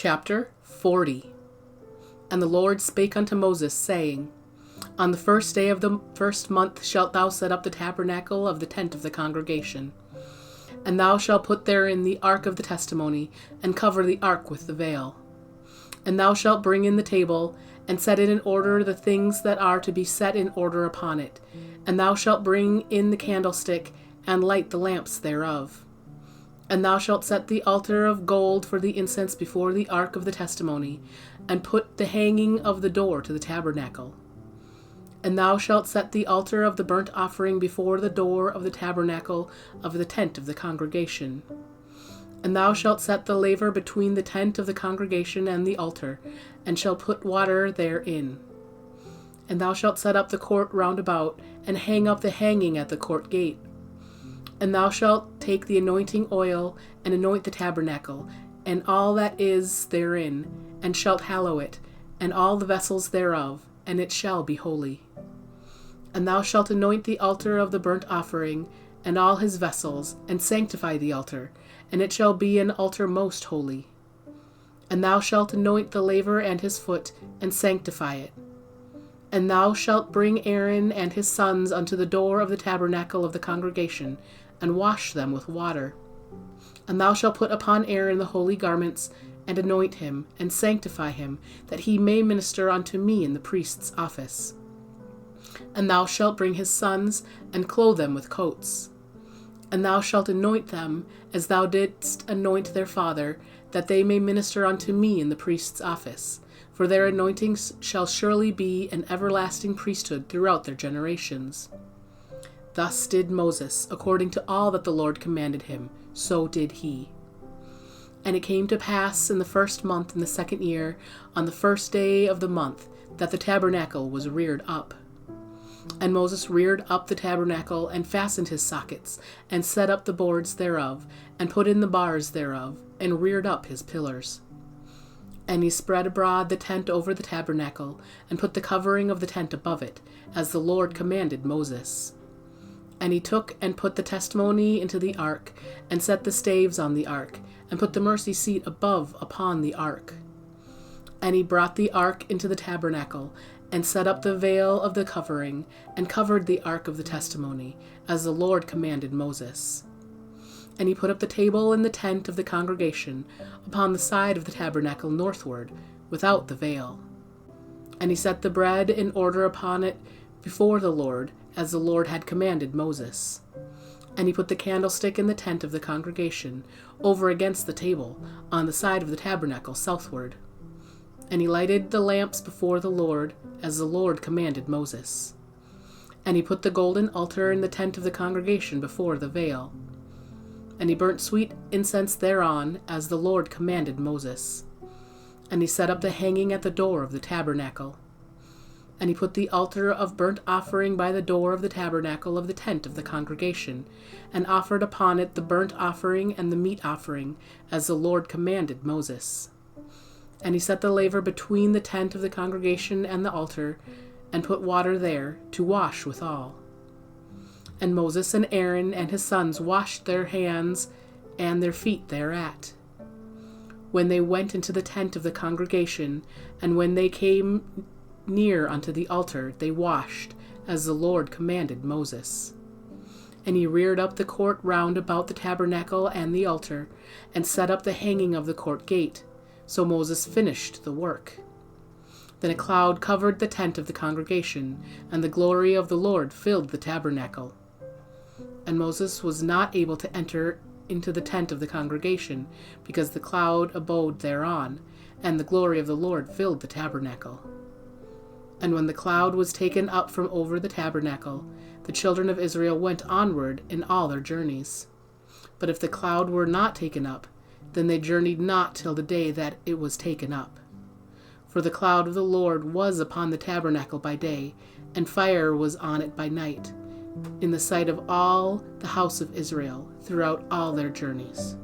Chapter 40. And the Lord spake unto Moses, saying, On the first day of the first month shalt thou set up the tabernacle of the tent of the congregation. And thou shalt put therein the ark of the testimony, and cover the ark with the veil. And thou shalt bring in the table, and set it in order the things that are to be set in order upon it. And thou shalt bring in the candlestick, and light the lamps thereof. And thou shalt set the altar of gold for the incense before the ark of the testimony, and put the hanging of the door to the tabernacle. And thou shalt set the altar of the burnt offering before the door of the tabernacle of the tent of the congregation. And thou shalt set the laver between the tent of the congregation and the altar, and shalt put water therein. And thou shalt set up the court round about, and hang up the hanging at the court gate. And thou shalt take the anointing oil, and anoint the tabernacle, and all that is therein, and shalt hallow it, and all the vessels thereof, and it shall be holy. And thou shalt anoint the altar of the burnt offering, and all his vessels, and sanctify the altar, and it shall be an altar most holy. And thou shalt anoint the laver and his foot, and sanctify it. And thou shalt bring Aaron and his sons unto the door of the tabernacle of the congregation, and wash them with water. And thou shalt put upon Aaron the holy garments, and anoint him, and sanctify him, that he may minister unto me in the priest's office. And thou shalt bring his sons, and clothe them with coats. And thou shalt anoint them, as thou didst anoint their father, that they may minister unto me in the priest's office. For their anointings shall surely be an everlasting priesthood throughout their generations. Thus did Moses, according to all that the Lord commanded him, so did he. And it came to pass in the first month in the second year, on the first day of the month, that the tabernacle was reared up. And Moses reared up the tabernacle, and fastened his sockets, and set up the boards thereof, and put in the bars thereof, and reared up his pillars. And he spread abroad the tent over the tabernacle, and put the covering of the tent above it, as the Lord commanded Moses. And he took and put the testimony into the ark, and set the staves on the ark, and put the mercy seat above upon the ark. And he brought the ark into the tabernacle, and set up the veil of the covering, and covered the ark of the testimony, as the Lord commanded Moses. And he put up the table in the tent of the congregation, upon the side of the tabernacle northward, without the veil. And he set the bread in order upon it before the Lord, as the Lord had commanded Moses. And he put the candlestick in the tent of the congregation, over against the table, on the side of the tabernacle southward. And he lighted the lamps before the Lord, as the Lord commanded Moses. And he put the golden altar in the tent of the congregation before the veil. And he burnt sweet incense thereon, as the Lord commanded Moses. And he set up the hanging at the door of the tabernacle. And he put the altar of burnt offering by the door of the tabernacle of the tent of the congregation, and offered upon it the burnt offering and the meat offering, as the Lord commanded Moses. And he set the laver between the tent of the congregation and the altar, and put water there, to wash withal. And Moses and Aaron and his sons washed their hands and their feet thereat, when they went into the tent of the congregation, and when they came near unto the altar, they washed, as the Lord commanded Moses. And he reared up the court round about the tabernacle and the altar, and set up the hanging of the court gate. So Moses finished the work. Then a cloud covered the tent of the congregation, and the glory of the Lord filled the tabernacle. And Moses was not able to enter into the tent of the congregation, because the cloud abode thereon, and the glory of the Lord filled the tabernacle. And when the cloud was taken up from over the tabernacle, the children of Israel went onward in all their journeys. But if the cloud were not taken up, then they journeyed not till the day that it was taken up. For the cloud of the Lord was upon the tabernacle by day, and fire was on it by night, in the sight of all the house of Israel throughout all their journeys.